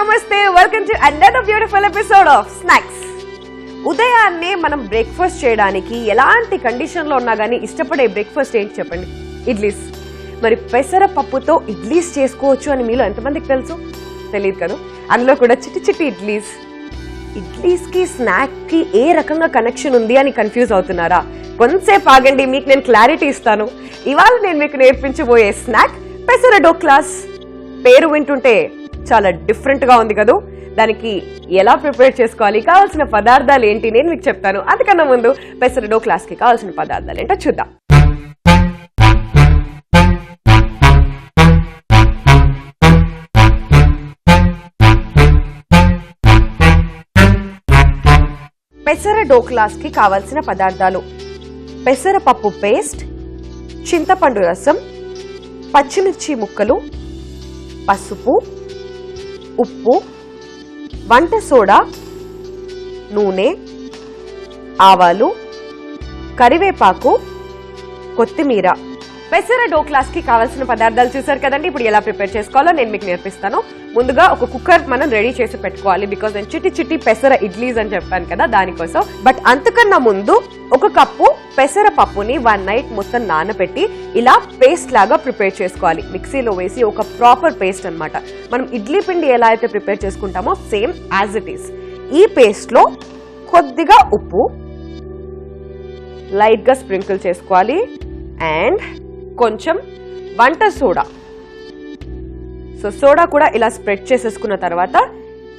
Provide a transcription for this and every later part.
నమస్తే welcome to another beautiful episode of Snacks. ఉదయాన్నే మనం బ్రేక్ఫాస్ట్ చేయడానికి ఎలాంటి కండిషన్ లో ఉన్నా గానీ ఇష్టపడే బ్రేక్ఫాస్ట్ ఏంటి చెప్పండి? ఇడ్లీస్. మరి పెసర పప్పుతో ఇడ్లీస్ చేసుకోవచ్చు అని మీలో ఎంతమందికి తెలుసు? తెలియదు కదా. అందులో కూడా చిట్టి చిట్టి ఇడ్లీస్. ఇడ్లీస్ కి స్నాక్ కి ఏ రకంగా కనెక్షన్ ఉంది అని కన్ఫ్యూజ్ అవుతున్నారా? కొంతసేపు ఆగండి, మీకు నేను క్లారిటీ ఇస్తాను. ఇవాళ నేను మీకు నేర్పించబోయే స్నాక్ పెసర డోక్లాస్. పేరు వింటుంటే చాలా డిఫరెంట్ గా ఉంది కదా. దానికి ఎలా ప్రిపేర్ చేసుకోవాలి, కావాల్సిన పదార్థాలు ఏంటి నేను మీకు చెప్తాను. అందుకన్నా ముందు పెసర డోక్లాస్ కి కావాల్సిన పదార్థాలు ఏంటో చూద్దాం. పెసర డోక్లాస్ కి కావాల్సిన పదార్థాలు: పెసరపప్పు పేస్ట్, చింతపండు రసం, పచ్చిమిర్చి ముక్కలు, పసుపు, ఉప్పు, వంట సోడా, నూనె, ఆవాలు, కరివేపాకు, కొత్తిమీర. పెసర డోక్లాస్ కి కావాల్సిన పదార్థాలు చూసారు కదండి. ఇప్పుడు ఎలా ప్రిపేర్ చేసుకోవాలో నేను మీకు నేర్పిస్తాను. ముందుగా ఒక కుక్కర్ మనం రెడీ చేసి పెట్టుకోవాలి. బికాజ్ నేను చిట్టి చిట్టి పెసర ఇడ్లీస్ అని చెప్పాను కదా, దానికోసం. బట్ అంతకన్నా ముందు ఒక కప్పు పెసర పప్పుని 1 నైట్ మొత్తం నానబెట్టి ఇలా పేస్ట్ లాగా ప్రిపేర్ చేసుకోవాలి. మిక్సీలో వేసి ఒక ప్రాపర్ పేస్ట్ అన్నమాట. మనం ఇడ్లీ పిండి ఎలా అయితే ప్రిపేర్ చేసుకుంటామో సేమ్ యాజ్ ఇట్ ఈస్. ఈ పేస్ట్ లో కొద్దిగా ఉప్పు లైట్ గా స్ప్రింకిల్ చేసుకోవాలి అండ్ కొంచెం వంట సోడా. సో సోడా కూడా ఇలా స్ప్రెడ్ చేసేసుకున్న తర్వాత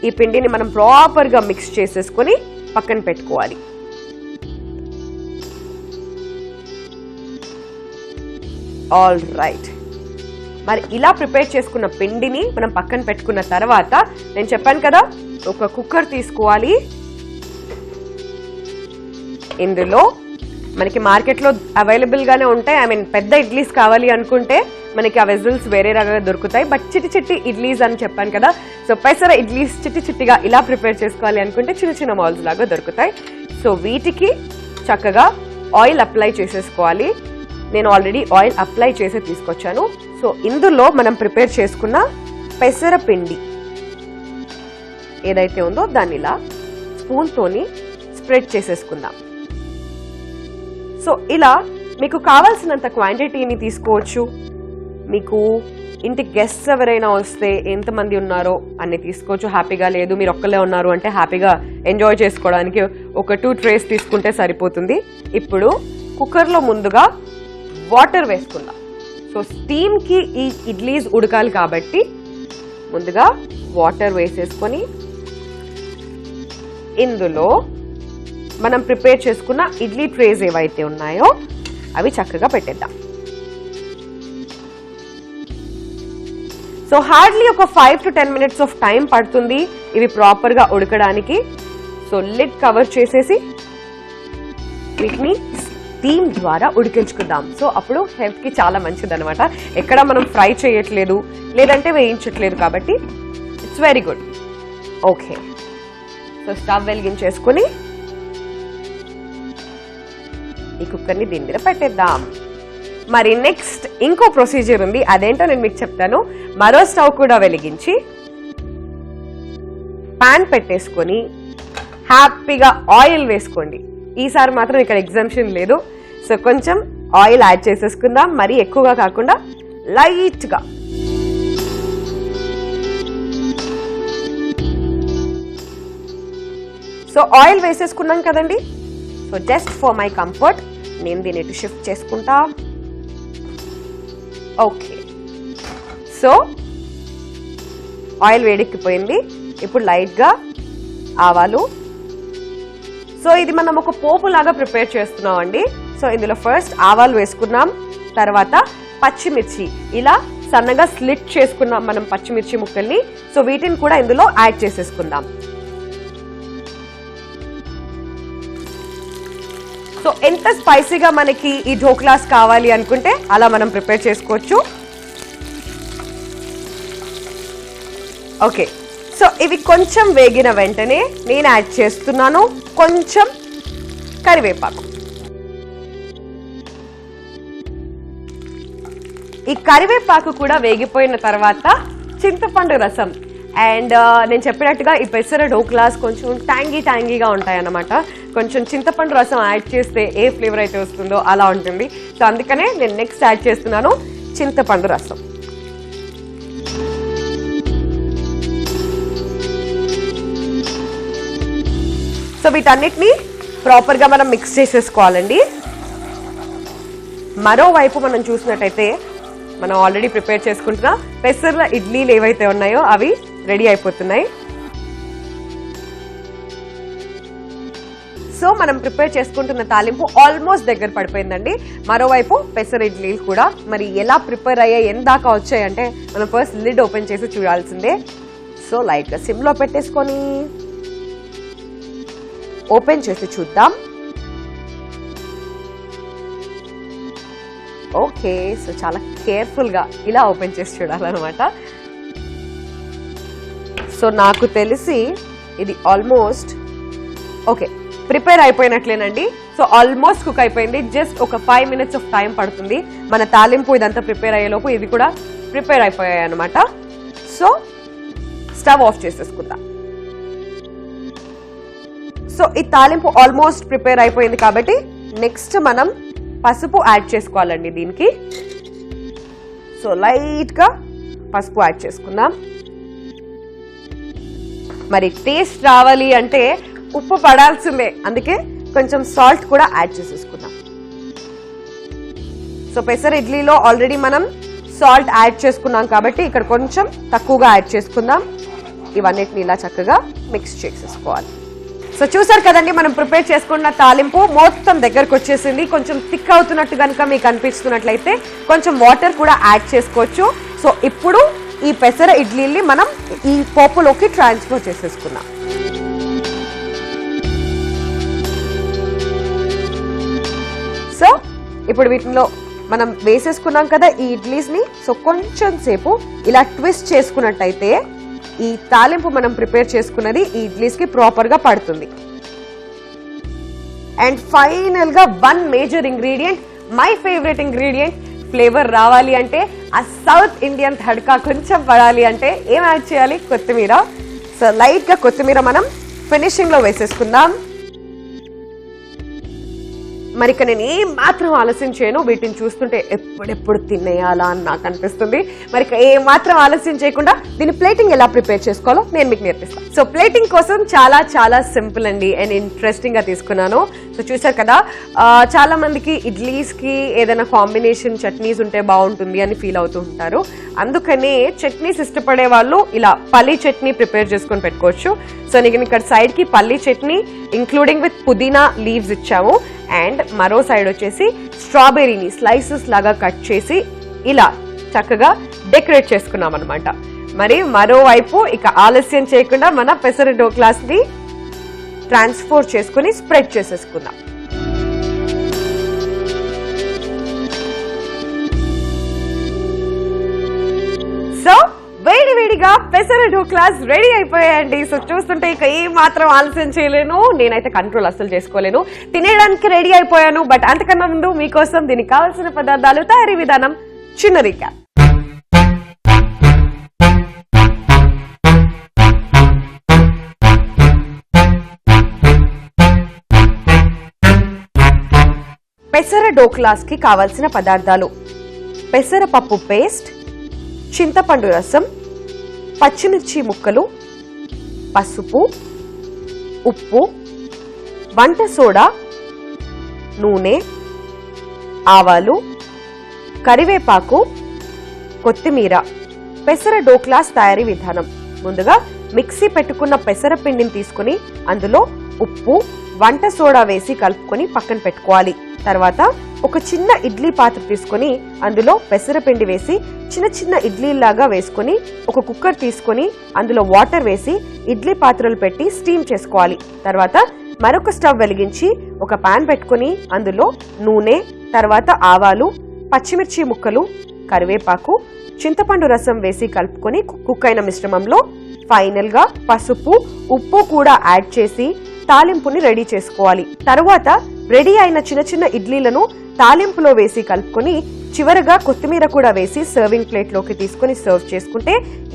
ఈ పిండిని మనం ప్రాపర్ గా మిక్స్ చేసేసుకొని పక్కన పెట్టుకోవాలి. All right. మరి ఇలా ప్రిపేర్ చేసుకున్న పిండిని మనం పక్కన పెట్టుకున్న తర్వాత నేను చెప్పాను కదా, ఒక కుక్కర్ తీసుకోవాలి. ఇందులో మనకి మార్కెట్లో అవైలబుల్ గానే ఉంటాయి. ఐ మీన్ పెద్ద ఇడ్లీస్ కావాలి అనుకుంటే మనకి ఆ వెజల్స్ వేరే రకంగా దొరుకుతాయి. బట్ చిట్టి చిట్టి ఇడ్లీస్ అని చెప్పాను కదా, సో పెసర ఇడ్లీస్ చిట్టి చిట్టిగా ఇలా ప్రిపేర్ చేసుకోవాలి అనుకుంటే చిన్న చిన్న మాల్స్ లాగా దొరుకుతాయి. సో వీటికి చక్కగా ఆయిల్ అప్లై చేసేసుకోవాలి. నేను ఆల్రెడీ ఆయిల్ అప్లై చేసి తీసుకొచ్చాను. సో ఇందులో మనం ప్రిపేర్ చేసుకున్న పెసర పిండి ఏదైతే ఉందో దాన్ని ఇలా స్పూన్ తోని స్ప్రెడ్ చేసేసుకుందాం. సో ఇలా మీకు కావాల్సినంత క్వాంటిటీని తీసుకోవచ్చు. మీకు ఇంటి గెస్ట్స్ ఎవరైనా వస్తే ఎంతమంది ఉన్నారో అన్ని తీసుకోవచ్చు హ్యాపీగా. లేదు మీరు ఒక్కలే ఉన్నారు అంటే హ్యాపీగా ఎంజాయ్ చేసుకోవడానికి ఒక 2 ట్రేస్ తీసుకుంటే సరిపోతుంది. ఇప్పుడు కుక్కర్లో ముందుగా వాటర్ వేసుకుందాం. సో స్టీమ్కి ఈ ఇడ్లీస్ ఉడకాలి కాబట్టి ముందుగా వాటర్ వేసేసుకొని ఇందులో మనం ప్రిపేర్ చేసుకున్న ఇడ్లీ ట్రేస్ ఏవైతే ఉన్నాయో అవి చక్కగా పెట్టేద్దాం. సో హార్డ్లీ ఒక 5 to 10 minutes ఆఫ్ టైం పడుతుంది ఇవి ప్రాపర్ గా ఉడకడానికి. సో లిడ్ కవర్ చేసేసి వీటిని స్టీమ్ ద్వారా ఉడికించుకుందాం. సో అప్పుడు హెల్త్ కి చాలా మంచిది అనమాట. ఎక్కడ మనం ఫ్రై చేయట్లేదు లేదంటే వేయించట్లేదు కాబట్టి it's very good. Okay, so stove వెలిగించేసుకుని ఈ కుక్కర్ని దీని మీద పెట్టేద్దాం. మరి నెక్స్ట్ ఇంకో ప్రొసీజర్ ఉంది, అదేంటో నేను మీకు చెప్తాను. మరో స్టవ్ కూడా వెలిగించి పాన్ పెట్టేసుకొని హ్యాపీగా ఆయిల్ వేసుకోండి. ఈసారి మాత్రం ఇక్కడ ఎగ్జామ్షన్ లేదు. సో కొంచెం ఆయిల్ యాడ్ చేసేసుకుందాం, మరీ ఎక్కువగా కాకుండా లైట్ గా. సో ఆయిల్ వేసేసుకున్నాం కదండి. So just for my comfort నేను దీన్ని షిఫ్ట్ చేసుకుంటా. ఓకే, సో ఆయిల్ వేడెక్కిపోయింది. ఇప్పుడు లైట్ గా ఆవాలు. సో ఇది మనం ఒక పోపు లాగా ప్రిపేర్ చేస్తున్నాం అండి. సో ఇందులో ఫస్ట్ ఆవాలు వేసుకున్నాం, తర్వాత పచ్చిమిర్చి ఇలా సన్నగా స్లిట్ చేసుకున్నాం మనం పచ్చిమిర్చి ముక్కల్ని. సో వీటిని కూడా ఇందులో యాడ్ చేసేసుకుందాం. సో ఎంత స్పైసీగా మనకి ఈ ఢోక్లాస్ కావాలి అనుకుంటే అలా మనం ప్రిపేర్ చేసుకోవచ్చు. ఓకే, సో ఇవి కొంచెం వేగిన వెంటనే నేను యాడ్ చేస్తున్నాను కొంచెం కరివేపాకు. ఈ కరివేపాకు కూడా వేగిపోయిన తర్వాత చింతపండు రసం అండ్ నేను చెప్పినట్టుగా ఈ పెసర డోక్లాస్ కొంచెం ట్యాంగీగా ఉంటాయన్నమాట. కొంచెం చింతపండు రసం యాడ్ చేస్తే ఏ ఫ్లేవర్ అయితే వస్తుందో అలా ఉంటుంది. సో అందుకనే నేను నెక్స్ట్ యాడ్ చేస్తున్నాను చింతపండు రసం. సో వీటన్నిటిని ప్రాపర్గా మనం మిక్స్ చేసేసుకోవాలండి. మరోవైపు మనం చూసినట్టయితే మనం ఆల్రెడీ ప్రిపేర్ చేసుకుంటున్న పెసర్ల ఇడ్లీలు ఏవైతే ఉన్నాయో అవి రెడీ అయిపోతున్నాయి. సో మనం ప్రిపేర్ చేసుకుంటున్న తాలింపు ఆల్మోస్ట్ దగ్గర పడిపోయిందండి. మరోవైపు పెసర ఇడ్లీలు కూడా మరి ఎలా ప్రిపేర్ అయ్యాయి, ఎంత దాకా వచ్చాయంటే మనం ఫస్ట్ లిడ్ ఓపెన్ చేసి చూడాల్సిందే. సో లైట్గా సిమ్లో పెట్టేసుకొని ఓపెన్ చేసి చూద్దాం. ఓకే, సో చాలా కేర్ఫుల్గా ఇలా ఓపెన్ చేసి చూడాలన్నమాట. సో నాకు తెలిసి ఇది ఆల్మోస్ట్ ఓకే ప్రిపేర్ అయిపోయినట్లేనండి. సో ఆల్మోస్ట్ కుక్ అయిపోయింది. జస్ట్ ఒక 5 minutes ఆఫ్ టైం పడుతుంది మన తాలింపు ఇదంతా ప్రిపేర్ అయ్యేలోపు. ఇది కూడా ప్రిపేర్ అయిపోయాయి అనమాట. సో స్టవ్ ఆఫ్ చేసేసుకుందాం. సో ఈ తాలింపు ఆల్మోస్ట్ ప్రిపేర్ అయిపోయింది కాబట్టి నెక్స్ట్ మనం పసుపు యాడ్ చేసుకోవాలండి దీనికి. సో లైట్గా పసుపు యాడ్ చేసుకుందాం. మరి టేస్ట్ రావాలి అంటే ఉప్పు పడాల్సిందే, అందుకే కొంచెం సాల్ట్ కూడా యాడ్ చేసేసుకుందాం. సో పెసర ఇడ్లీలో ఆల్రెడీ మనం సాల్ట్ యాడ్ చేసుకున్నాం కాబట్టి ఇక్కడ కొంచెం తక్కువగా యాడ్ చేసుకుందాం. ఇవన్నిటిని ఇలా చక్కగా మిక్స్ చేసేసుకోవాలి. సో చూసారు కదండి, మనం ప్రిపేర్ చేసుకున్న తాలింపు మొత్తం దగ్గరకు వచ్చేసింది. కొంచెం థిక్ అవుతున్నట్టు కనుక మీకు అనిపిస్తున్నట్లయితే కొంచెం వాటర్ కూడా యాడ్ చేసుకోవచ్చు. సో ఇప్పుడు ఈ పెసర ఇడ్లీని మనం ఈ పోపులోకి ట్రాన్స్ఫర్ చేసేసుకున్నాం. సో ఇప్పుడు వీటిలో మనం వేసేసుకున్నాం కదా ఈ ఇడ్లీస్ని. సో కొంచెం సేపు ఇలా ట్విస్ట్ చేసుకున్నట్టయితే ఈ తాలింపు మనం ప్రిపేర్ చేసుకున్నది ఈ ఇడ్లీస్కి ప్రాపర్గా పడుతుంది. అండ్ ఫైనల్ గా one major ingredient, my favourite ingredient, flavour రావాలి అంటే ఆ సౌత్ ఇండియన్ తడకా కొంచెం పడాలి అంటే ఏం యాడ్ చేయాలి? కొత్తిమీర. సో లైట్ గా కొత్తిమీర మనం ఫినిషింగ్ లో వేసేసుకుందాం. మరి ఇక నేను ఏం మాత్రం ఆలస్యం చేయను, వీటిని చూస్తుంటే ఎప్పుడెప్పుడు తినేయాలా అని నాకు అనిపిస్తుంది. మరి ఇక ఏ మాత్రం ఆలస్యం చేయకుండా దీని ప్లేటింగ్ ఎలా ప్రిపేర్ చేసుకోవాలో నేను మీకు నేర్పిస్తాను. సో ప్లేటింగ్ కోసం చాలా చాలా సింపుల్ అండి అండ్ ఇంట్రెస్టింగ్ గా తీసుకున్నాను. సో చూసారు కదా, చాలా మందికి ఇడ్లీస్ కి ఏదైనా కాంబినేషన్ చట్నీస్ ఉంటే బాగుంటుంది అని ఫీల్ అవుతూ ఉంటారు. అందుకనే చట్నీస్ ఇష్టపడే వాళ్ళు ఇలా పల్లీ చట్నీ ప్రిపేర్ చేసుకొని పెట్టుకోవచ్చు. సో నేను ఇక్కడ సైడ్ కి పల్లీ చట్నీ ఇంక్లూడింగ్ విత్ పుదీనా లీవ్స్ ఇచ్చాము. అండ్ మరో సైడ్ వచ్చేసి స్ట్రాబెర్రీని స్లైసెస్ లాగా కట్ చేసి ఇలా చక్కగా డెకరేట్ చేసుకున్నాం అనమాట. మరి మరోవైపు ఇక ఆలస్యం చేయకుండా మన పెసర డోక్లాస్ ని ట్రాన్స్ఫర్ చేసుకుని స్ప్రెడ్ చేసేసుకుందాం. సో వేడివేడిగా పెసర డోక్లాస్ రెడీ అయిపోయాయండి. సో చూస్తుంటే ఇక ఏ మాత్రం ఆలస్యం చేయలేను, నేనైతే కంట్రోల్ అస్సలు చేసుకోలేను. తినేయడానికి రెడీ అయిపోయాను. బట్ అంతకన్నా ముందు మీకోసం దీనికి కావాల్సిన పదార్థాలు, తయారీ విధానం చిన్న రీక్యాప్. పెసర డోక్లాస్ కి కావాల్సిన పదార్థాలు: పెసర పప్పు పేస్ట్, చింతపండు రసం, పచ్చిమిర్చి ముక్కలు, పసుపు, ఉప్పు, వంట సోడా, నూనె, ఆవాలు, కరివేపాకు, కొత్తిమీర. పెసర డోక్లాస్ తయారీ విధానం: ముందుగా మిక్సీ పెట్టుకున్న పెసర పిండిని తీసుకుని అందులో ఉప్పు, వంట సోడా వేసి కలుపుకొని పక్కన పెట్టుకోవాలి. తర్వాత ఒక చిన్న ఇడ్లీ పాత్ర తీసుకొని అందులో పెసరపిండి వేసి చిన్న చిన్న ఇడ్లీలాగా వేసుకొని ఒక కుక్కర్ తీసుకొని అందులో వాటర్ వేసి ఇడ్లీ పాత్రలు పెట్టి స్టీమ్ చేసుకోవాలి. తర్వాత మరొక స్టవ్ వెలిగించి ఒక పాన్ పెట్టుకొని అందులో నూనె, తర్వాత ఆవాలు, పచ్చిమిర్చి ముక్కలు, కరివేపాకు, చింతపండు రసం వేసి కలుపుకొని కుక్ అయిన మిశ్రమంలో ఫైనల్ గా పసుపు, ఉప్పు కూడా యాడ్ చేసి తాలింపుని రెడీ చేసుకోవాలి. తరువాత రెడీ అయిన చిన్న చిన్న ఇడ్లీలను తాలింపులో వేసి కలుపుకొని చివరగా కొత్తిమీర కూడా వేసి సర్వింగ్ ప్లేట్ లోకి తీసుకుని సర్వ్ చేసుకుంటే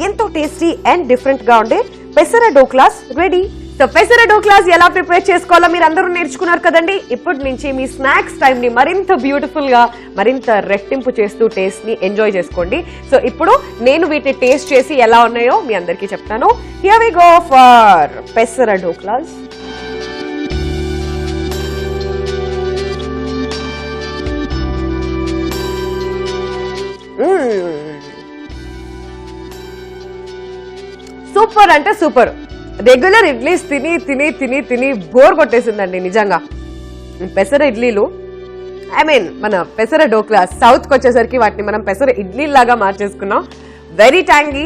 ఎంతో టేస్టీ అండ్ డిఫరెంట్ గా ఉండే పెసర డోక్లాస్ రెడీ. సో పెసర డోక్లాస్ ఎలా ప్రిపేర్ చేసుకోవాలో మీరు అందరూ నేర్చుకున్నారు కదండి. ఇప్పటి నుంచి మీ స్నాక్స్ టైం ని మరింత బ్యూటిఫుల్ గా మరింత రెట్టింపు చేస్తూ టేస్ట్ ని ఎంజాయ్ చేసుకోండి. సో ఇప్పుడు నేను వీటిని టేస్ట్ చేసి ఎలా ఉన్నాయో మీ అందరికీ చెప్తాను. హియర్ వి గో ఫర్ పెసర డోక్లాస్. సూపర్ అంటే సూపర్. రెగ్యులర్ ఇడ్లీస్ తిని తిని తిని తిని బోర్ కొట్టేసిందండి నిజంగా. పెసర ఇడ్లీలు మన పెసర డోక్లాస్ సౌత్కి వచ్చేసరికి వాటిని మనం పెసర ఇడ్లీ లాగా మార్చేసుకున్నాం. Very tangy,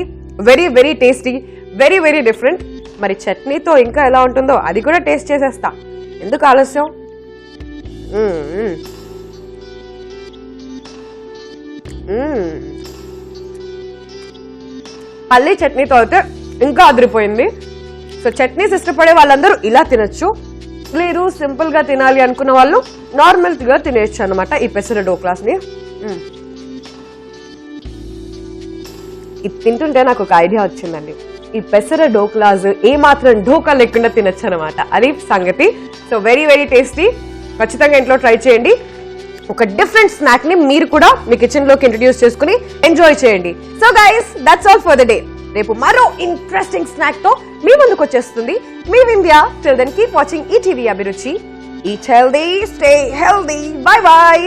very very tasty, very very different. మరి చట్నీతో ఇంకా ఎలా ఉంటుందో అది కూడా టేస్ట్ చేసేస్తా, ఎందుకు ఆలస్యం. పల్లీ చట్నీతో అయితే ఇంకా అదిరిపోయింది. సో చట్నీస్ ఇష్టపడే వాళ్ళందరూ ఇలా తినొచ్చు, లేదు సింపుల్ గా తినాలి అనుకున్న వాళ్ళు నార్మల్ గా తినేయచ్చు అనమాట ఈ పెసర డోక్లాస్ ని. ఇది తింటుంటే నాకు ఒక ఐడియా వచ్చిందండి. ఈ పెసర డోక్లాస్ ఏ మాత్రం ఢోకా లేకుండా తినొచ్చు అనమాట, అది సంగతి. So very very tasty. ఖచ్చితంగా ఇంట్లో ట్రై చేయండి. ఒక డిఫరెంట్ స్నాక్ ని మీరు కూడా మీ కిచెన్ లోకి ఇంట్రడ్యూస్ చేసుకుని ఎంజాయ్ చేయండి. So guys, that's all for the day. రేపు మరో ఇంట్రెస్టింగ్ స్నాక్ తో మీ ముందుకు వచ్చేస్తుంది మీ Vindhya. Till then keep watching ETV Abhiruchi. Eat healthy, stay healthy. Bye by.